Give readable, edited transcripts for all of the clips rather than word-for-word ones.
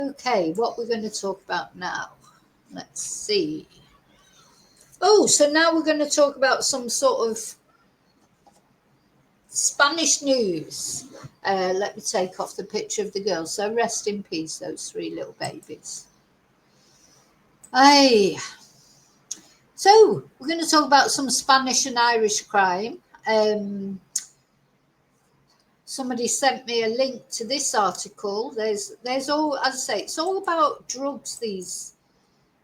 Okay, what we're going to talk about now. Let's see. Oh, so now we're going to talk about some sort of Spanish news. Let me take off the picture of the girls. So rest in peace, those three little babies. Hey. So we're going to talk about some Spanish and Irish crime. Somebody sent me a link to this article. There's all, as I say, it's all about drugs. These.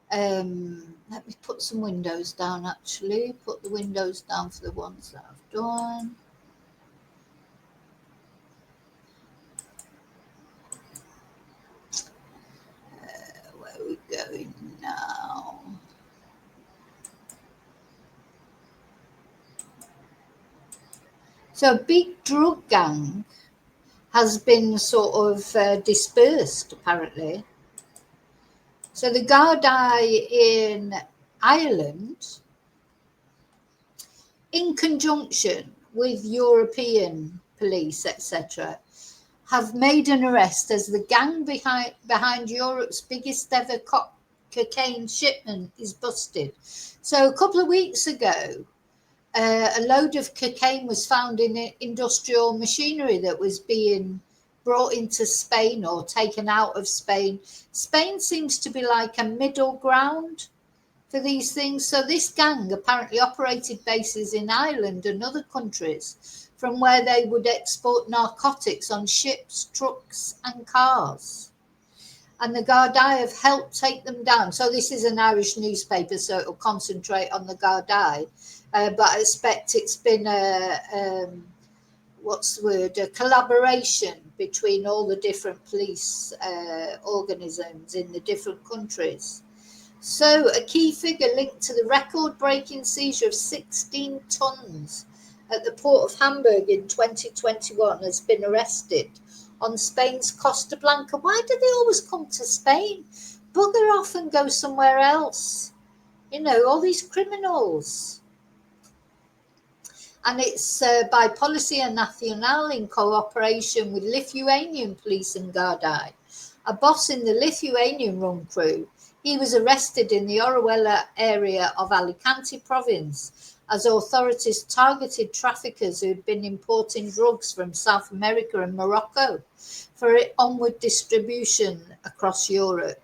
Let me put some windows down. Actually, put the windows down for the ones that I've done. Where are we going now? So a big drug gang has been sort of dispersed, apparently. So the Gardaí in Ireland, in conjunction with European police, etc., have made an arrest as the gang behind Europe's biggest ever cocaine shipment is busted. So a couple of weeks ago, a load of cocaine was found in industrial machinery that was being brought into Spain or taken out of Spain. Spain seems to be like a middle ground for these things. So this gang apparently operated bases in Ireland and other countries from where they would export narcotics on ships, trucks and cars. And the Gardaí have helped take them down. So this is an Irish newspaper, so it'll concentrate on the Gardaí. But I expect it's been a collaboration between all the different police organisms in the different countries. So a key figure linked to the record-breaking seizure of 16 tons at the port of Hamburg in 2021 has been arrested on Spain's Costa Blanca. Why do they always come to Spain? Bugger off and go somewhere else. You know, all these criminals. And it's by Policia Nacional in cooperation with Lithuanian police and Gardaí. A boss in the Lithuanian run crew, he was arrested in the Orihuela area of Alicante province as authorities targeted traffickers who had been importing drugs from South America and Morocco for onward distribution across Europe.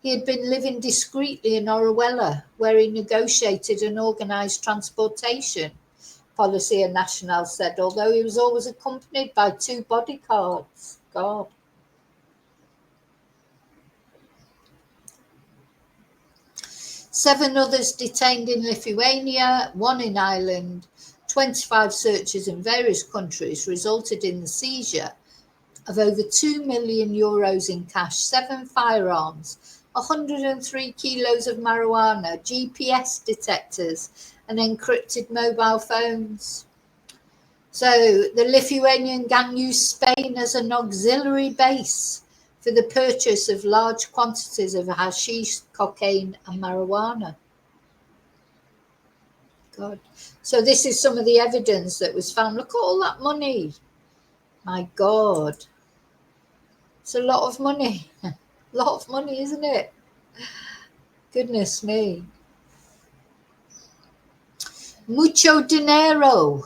He had been living discreetly in Orihuela, where he negotiated and organised transportation, Policia Nacional said, although he was always accompanied by 2 bodyguards. God. Seven others detained in Lithuania, 1 in Ireland. 25 searches in various countries resulted in the seizure of over €2 million in cash, 7 firearms, 103 kilos of marijuana, GPS detectors, and encrypted mobile phones. So the Lithuanian gang used Spain as an auxiliary base for the purchase of large quantities of hashish, cocaine, and marijuana. God. So this is some of the evidence that was found. Look at all that money. My God. It's a lot of money. A lot of money, isn't it? Goodness me. Mucho dinero.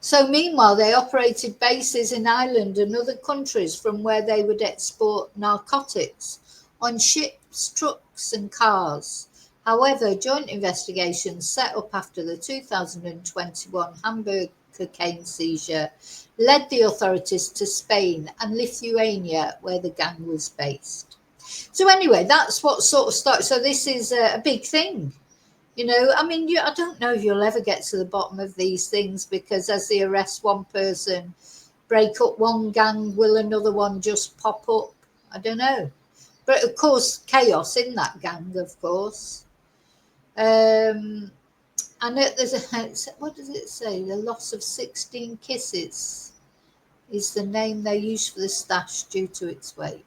So meanwhile, they operated bases in Ireland and other countries from where they would export narcotics on ships, trucks and cars. However, joint investigations set up after the 2021 Hamburg cocaine seizure led the authorities to Spain and Lithuania, where the gang was based. So anyway, that's what sort of started. So this is a big thing. You know, I mean, I don't know if you'll ever get to the bottom of these things, because as they arrest one person, break up one gang, will another one just pop up? I don't know. But of course, chaos in that gang, of course. And there's what does it say? The loss of 16 kisses is the name they use for the stash due to its weight.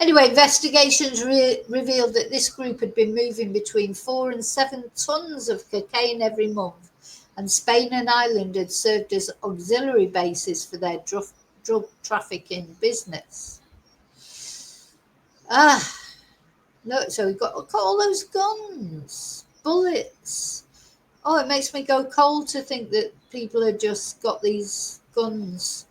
Anyway, investigations revealed that this group had been moving between 4 and 7 tons of cocaine every month, and Spain and Ireland had served as auxiliary bases for their drug trafficking business. Look, so we've got all those guns, bullets. Oh, it makes me go cold to think that people have just got these guns.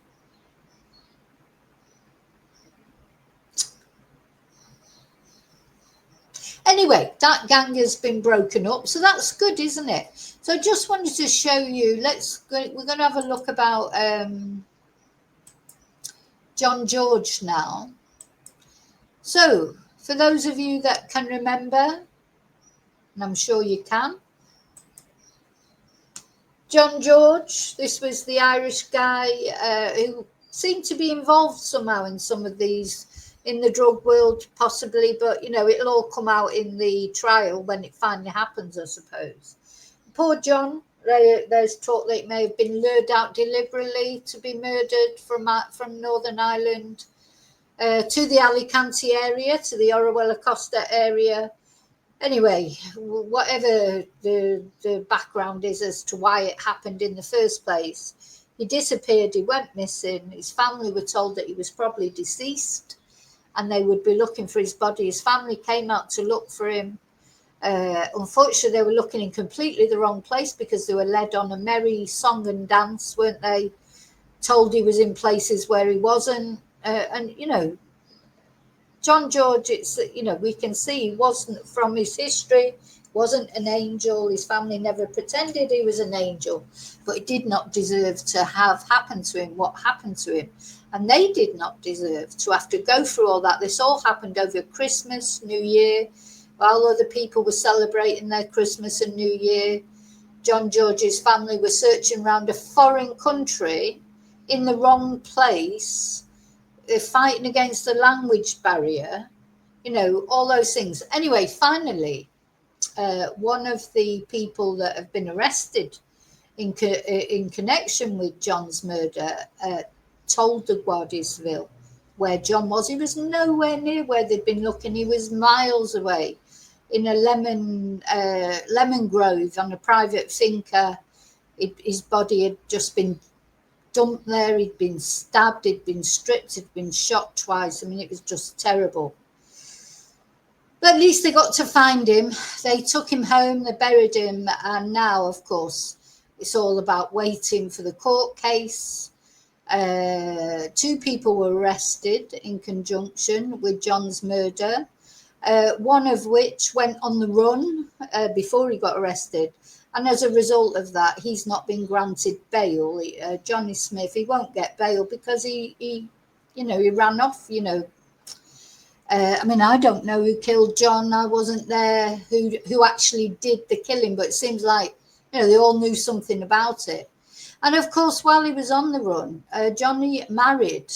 Anyway, that gang has been broken up, so that's good, isn't it? So I just wanted to show you. We're going to have a look about John George now. So, for those of you that can remember, and I'm sure you can, John George, this was the Irish guy who seemed to be involved somehow in some of these, in the drug world possibly, but it'll all come out in the trial when it finally happens, I suppose. Poor John, there's talk that he may have been lured out deliberately to be murdered from Northern Ireland to the Alicante area, to the Orihuela Costa area. Anyway, whatever the background is as to why it happened in the first place, he disappeared, he went missing. His family were told that he was probably deceased and they would be looking for his body. His family came out to look for him. Unfortunately, they were looking in completely the wrong place because they were led on a merry song and dance, weren't they? Told he was in places where he wasn't. John George, we can see he wasn't, from his history, wasn't an angel. His family never pretended he was an angel, but it did not deserve to have happened to him what happened to him. And they did not deserve to have to go through all that. This all happened over Christmas, New Year, while other people were celebrating their Christmas and New Year. John George's family were searching around a foreign country in the wrong place, fighting against the language barrier, all those things. Anyway, finally, one of the people that have been arrested in connection with John's murder told the Guardiasville where John was. He was nowhere near where they'd been looking. He was miles away in a lemon grove on a private finca. His body had just been dumped there. He'd been stabbed, he'd been stripped, he'd been shot twice. I mean, it was just terrible. But at least they got to find him. They took him home, they buried him, and now, of course, it's all about waiting for the court case. 2 people were arrested in conjunction with John's murder, one of which went on the run before he got arrested. And as a result of that, he's not been granted bail. Johnny Smith, he won't get bail because he ran off. I mean, I don't know who killed John. I wasn't there. Who actually did the killing? But it seems like they all knew something about it. And of course, while he was on the run, Johnny married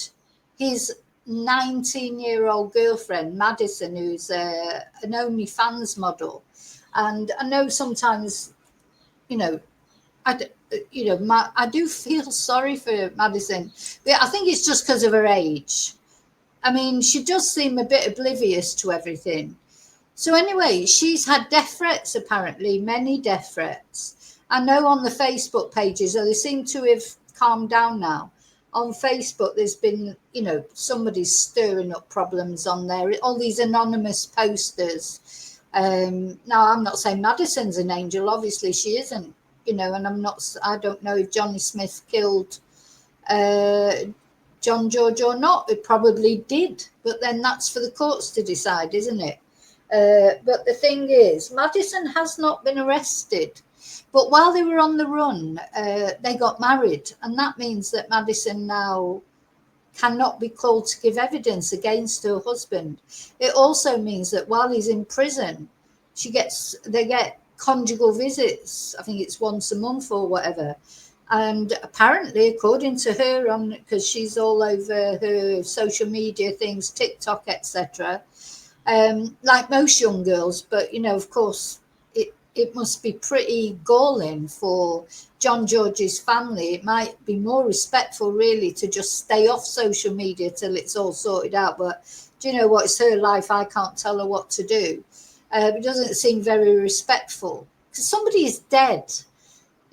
his 19-year-old girlfriend, Madison, who's an OnlyFans model. And I know sometimes, I do feel sorry for Madison, but I think it's just because of her age. I mean, she does seem a bit oblivious to everything. So anyway, she's had death threats, apparently, many death threats. I know on the Facebook pages, they seem to have calmed down now. On Facebook, there's been, somebody stirring up problems on there, all these anonymous posters. Now, I'm not saying Madison's an angel. Obviously, she isn't, and I don't know if Johnny Smith killed John George or not. It probably did, but then that's for the courts to decide, isn't it? But the thing is, Madison has not been arrested. But while they were on the run, they got married. And that means that Madison now cannot be called to give evidence against her husband. It also means that while he's in prison, they get conjugal visits. I think it's once a month or whatever. And apparently, according to her, because she's all over her social media things, TikTok, etc., like most young girls, but of course, it must be pretty galling for John George's family. It might be more respectful, really, to just stay off social media till it's all sorted out. But do you know what? It's her life. I can't tell her what to do. It doesn't seem very respectful because somebody is dead.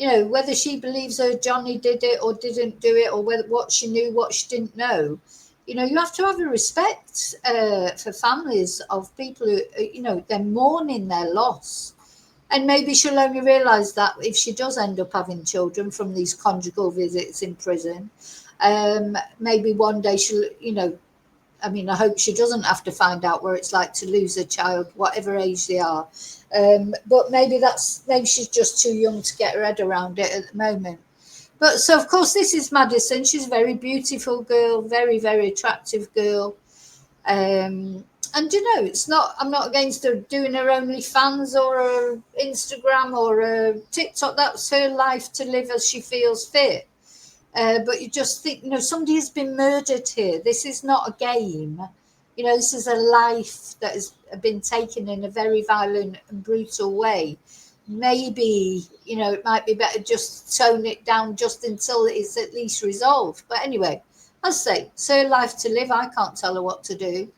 whether she believes her Johnny did it or didn't do it, or whether what she knew, what she didn't know. You have to have a respect for families of people who, they're mourning their loss. And maybe she'll only realise that if she does end up having children from these conjugal visits in prison. Maybe one day she'll, I hope she doesn't have to find out where it's like to lose a child, whatever age they are. But maybe she's just too young to get her head around it at the moment. But so, of course, this is Madison. She's a very beautiful girl, very, very attractive girl. And I'm not against her doing her OnlyFans or her Instagram or her TikTok. That's her life to live as she feels fit. But you just think, somebody has been murdered here. This is not a game. This is a life that has been taken in a very violent and brutal way. Maybe, it might be better just tone it down just until it's at least resolved. But anyway, as I say, it's her life to live. I can't tell her what to do.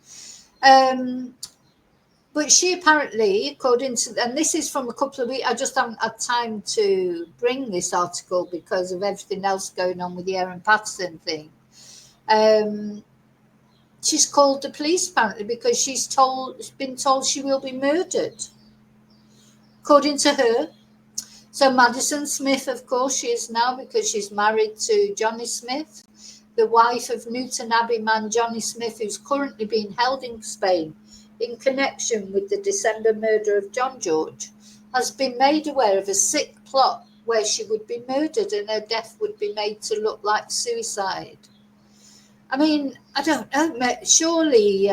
But she apparently, according to, and this is from a couple of weeks, I just haven't had time to bring this article because of everything else going on with the Aaron Patterson thing. She's called the police apparently because she's been told she will be murdered, according to her. So Madison Smith, of course, she is now, because she's married to Johnny Smith, the wife of Newton Abbey man Johnny Smith, who's currently being held in Spain in connection with the December murder of John George, has been made aware of a sick plot where she would be murdered and her death would be made to look like suicide. I mean, I don't know, surely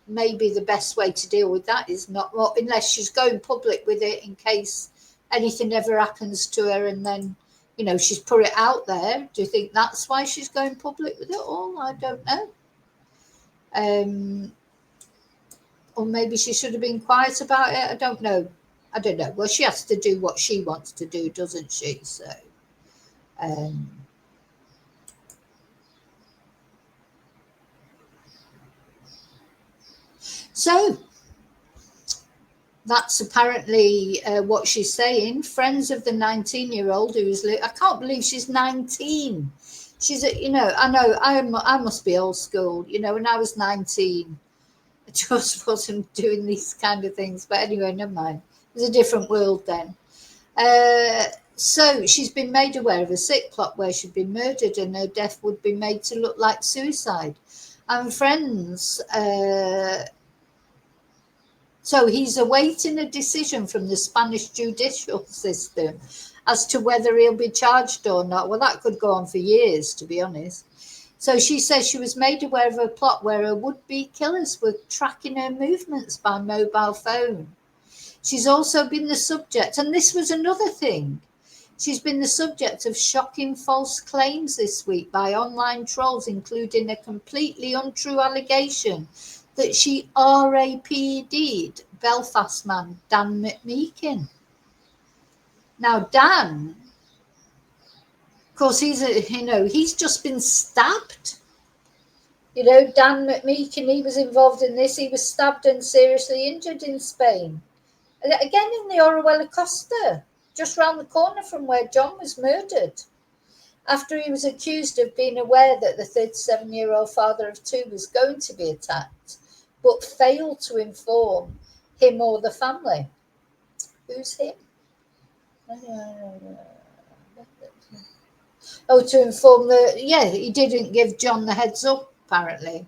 maybe the best way to deal with that is not, well, unless she's going public with it in case anything ever happens to her and then, she's put it out there. Do you think that's why she's going public with it all? I don't know. Or maybe she should have been quiet about it. I don't know. Well, she has to do what she wants to do, doesn't she? So that's apparently what she's saying. Friends of the 19-year-old who's, I can't believe she's 19. She's, I know I must be old school. When I was 19, I just wasn't doing these kind of things. But anyway, never mind. It was a different world then. So she's been made aware of a sick plot where she'd been murdered and her death would be made to look like suicide. And friends... So he's awaiting a decision from the Spanish judicial system as to whether he'll be charged or not. Well, that could go on for years, to be honest. So she says she was made aware of a plot where her would-be killers were tracking her movements by mobile phone. She's also been the subject, and this was another thing, she's been the subject of shocking false claims this week by online trolls, including a completely untrue allegation that she RAPD'd Belfast man Dan McMeekin. Now Dan, of course, he's just been stabbed. Dan McMeekin, he was involved in this. He was stabbed and seriously injured in Spain. Again in the Orihuela Costa, just round the corner from where John was murdered, after he was accused of being aware that the 37-year-old father of two was going to be attacked, but failed to inform him or the family. Who's him? To inform he didn't give John the heads up, apparently.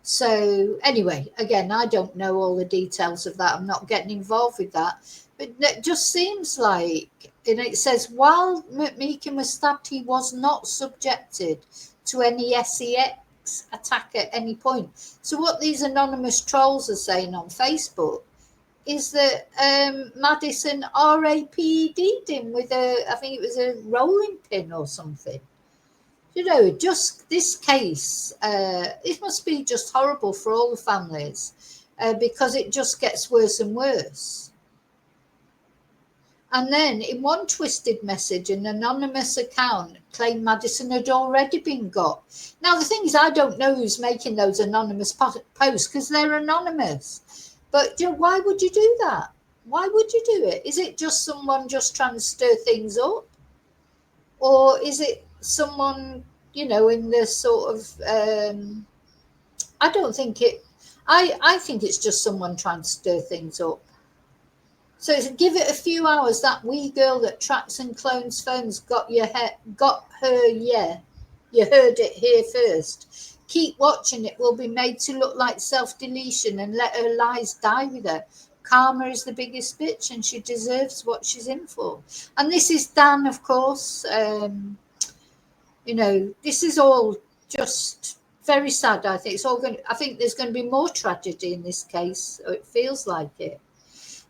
So anyway, again, I don't know all the details of that. I'm not getting involved with that. But it just seems like, and it says, while McMeekin was stabbed, he was not subjected to any SEX attack at any point. So what these anonymous trolls are saying on Facebook is that Madison RAPD'd him with I think it was a rolling pin or something. Just this case, it must be just horrible for all the families because it just gets worse and worse. And then in one twisted message, an anonymous account claimed Madison had already been got. Now, the thing is, I don't know who's making those anonymous posts because they're anonymous. But why would you do that? Why would you do it? Is it just someone just trying to stir things up? Or is it someone, in the sort of, I don't think it, I think it's just someone trying to stir things up. So give it a few hours. That wee girl that tracks and clones phones got her, yeah. You heard it here first. Keep watching. It will be made to look like self-deletion and let her lies die with her. Karma is the biggest bitch and she deserves what she's in for. And this is Dan, of course. This is all just very sad. I think I think there's going to be more tragedy in this case, or it feels like it.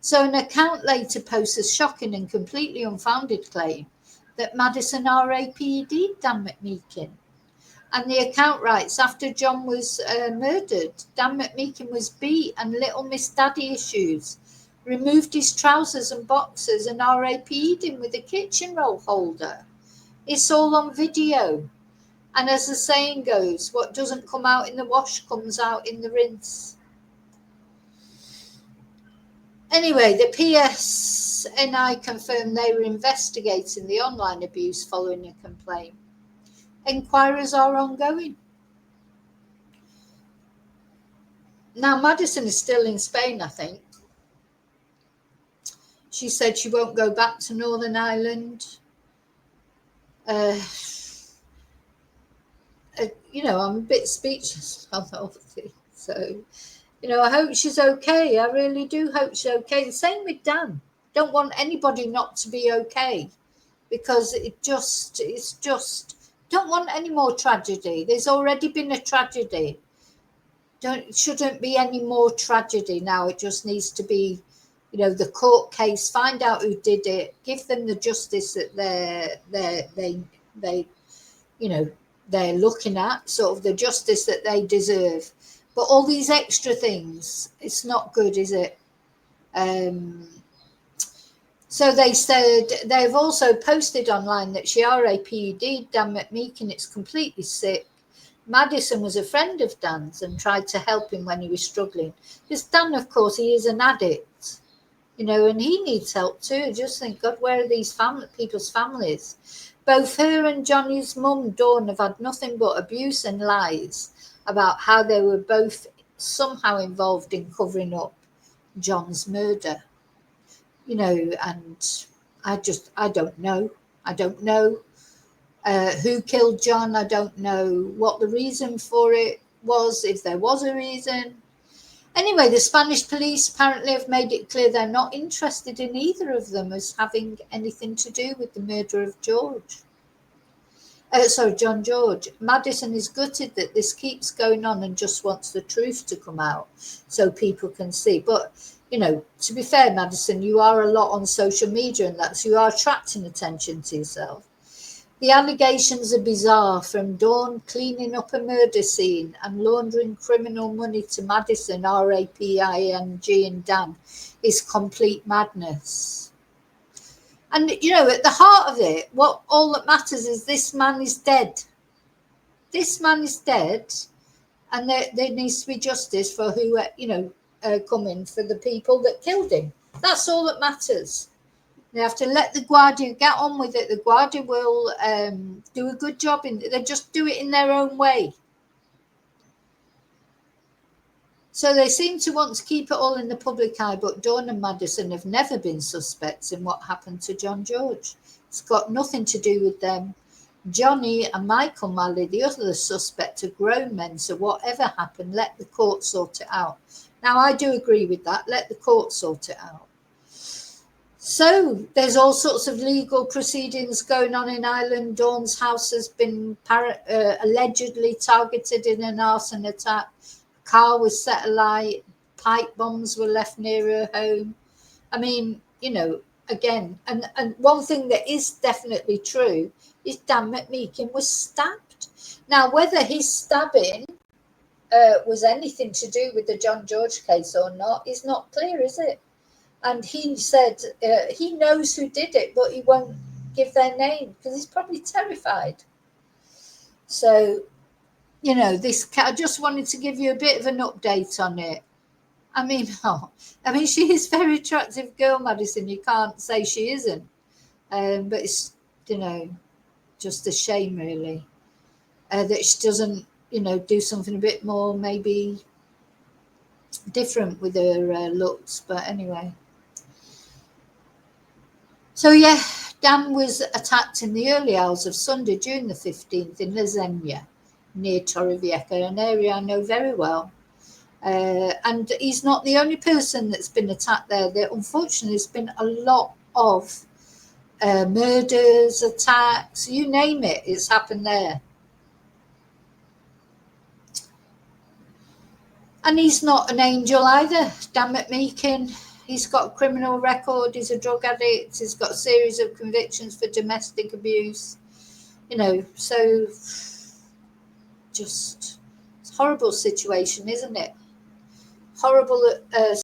So an account later posts a shocking and completely unfounded claim that Madison RAPD Dan McMeekin. And the account writes, after John was murdered, Dan McMeekin was beat and Little Miss Daddy issues, removed his trousers and boxers and RAP'd him with a kitchen roll holder. It's all on video. And as the saying goes, what doesn't come out in the wash comes out in the rinse. Anyway, the PSNI confirmed they were investigating the online abuse following a complaint. Inquiries are ongoing. Now, Madison is still in Spain, I think. She said she won't go back to Northern Ireland. I'm a bit speechless on the whole thing. So, I hope she's okay. I really do hope she's okay. The same with Dan. Don't want anybody not to be okay, because it's just don't want any more tragedy. There's already been a tragedy. Shouldn't be any more tragedy now. It just needs to be, the court case. Find out who did it. Give them the justice that they're looking at, sort of the justice that they deserve. But all these extra things, it's not good, is it? So they said they've also posted online that she RAP'd Dan McMeekin. It's completely sick. Madison was a friend of Dan's and tried to help him when he was struggling. Because Dan, of course, he is an addict, and he needs help too. I just think, God, where are these people's families? Both her and Johnny's mum, Dawn, have had nothing but abuse and lies about how they were both somehow involved in covering up John's murder. And I don't know. I don't know who killed John. I don't know what the reason for it was, if there was a reason. Anyway, the Spanish police apparently have made it clear they're not interested in either of them as having anything to do with the murder of John George. Madison is gutted that this keeps going on and just wants the truth to come out so people can see. But, to be fair, Madison, you are a lot on social media, and you are attracting attention to yourself. The allegations are bizarre, from Dawn cleaning up a murder scene and laundering criminal money to Madison, RAPING, and Dan is complete madness. And, at the heart of it, all that matters is this man is dead. This man is dead, and there needs to be justice for who, coming for the people that killed him. That's all that matters. They have to let the Guardia get on with it. The Guardia will do a good job. They just do it in their own way. So they seem to want to keep it all in the public eye, but Dawn and Madison have never been suspects in what happened to John George. It's got nothing to do with them. Johnny and Michael Malley, the other suspect, are grown men, so whatever happened, let the court sort it out. Now, I do agree with that. Let the court sort it out. So there's all sorts of legal proceedings going on in Ireland. Dawn's house has been allegedly targeted in an arson attack. A car was set alight. Pipe bombs were left near her home. I mean, again, and one thing that is definitely true is Dan McMeekin was stabbed. Now, whether his stabbing was anything to do with the John George case or not is not clear, is it? And he said he knows who did it, but he won't give their name because he's probably terrified. So, I just wanted to give you a bit of an update on it. I mean, she is a very attractive girl, Madison. You can't say she isn't. But it's, just a shame, really, that she doesn't, do something a bit more, maybe different with her looks. But anyway. So yeah, Dan was attacked in the early hours of Sunday, June the 15th, in Lasegna, near Torrevieja, an area I know very well. And he's not the only person that's been attacked there. Unfortunately, there's been a lot of murders, attacks, you name it, it's happened there. And he's not an angel either, Dan McMeekin. He's got a criminal record, he's a drug addict, he's got a series of convictions for domestic abuse, so just, it's a horrible situation, isn't it? Horrible